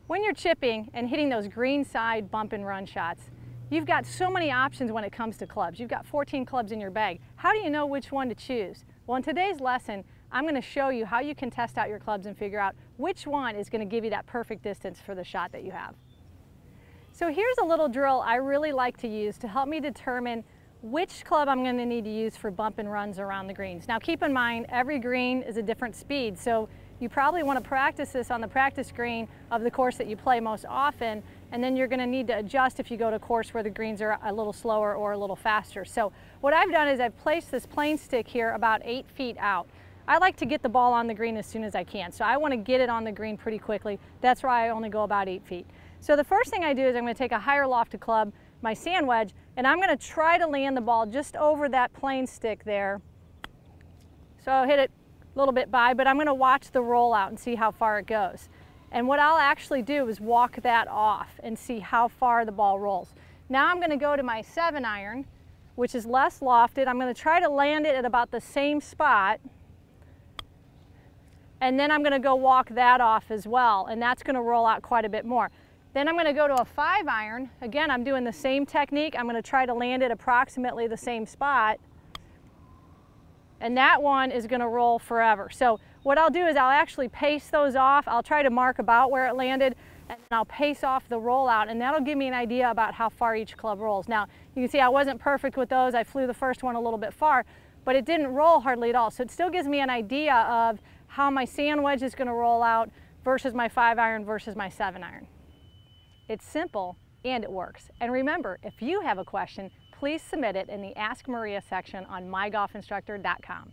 When you're chipping and hitting those green side bump and run shots, you've got so many options when it comes to clubs. You've got 14 clubs in your bag. How do you know which one to choose? Well, in today's lesson, I'm going to show you how you can test out your clubs and figure out which one is going to give you that perfect distance for the shot that you have. So here's a little drill I really like to use to help me determine which club I'm going to need to use for bump and runs around the greens. Now keep in mind, every green is a different speed, so you probably want to practice this on the practice green of the course that you play most often, and then you're going to need to adjust if you go to a course where the greens are a little slower or a little faster. So what I've done is I've placed this plane stick here about 8 feet out. I like to get the ball on the green as soon as I can, so I want to get it on the green pretty quickly. That's why I only go about 8 feet. So the first thing I do is I'm going to take a higher lofted club, my sand wedge, and I'm going to try to land the ball just over that plane stick there. So I'll hit it a little bit by, but I'm going to watch the rollout and see how far it goes. And what I'll actually do is walk that off and see how far the ball rolls. Now I'm going to go to my 7-iron, which is less lofted. I'm going to try to land it at about the same spot, and then I'm going to go walk that off as well, and that's going to roll out quite a bit more. Then I'm going to go to a 5-iron. Again, I'm doing the same technique. I'm going to try to land it approximately the same spot, and that one is going to roll forever. So what I'll do is I'll actually pace those off. I'll try to mark about where it landed, and then I'll pace off the rollout, and that'll give me an idea about how far each club rolls. Now, you can see I wasn't perfect with those. I flew the first one a little bit far, but it didn't roll hardly at all. So it still gives me an idea of how my sand wedge is going to roll out versus my 5-iron versus my 7-iron. It's simple and it works. And remember, if you have a question, please submit it in the Ask Maria section on mygolfinstructor.com.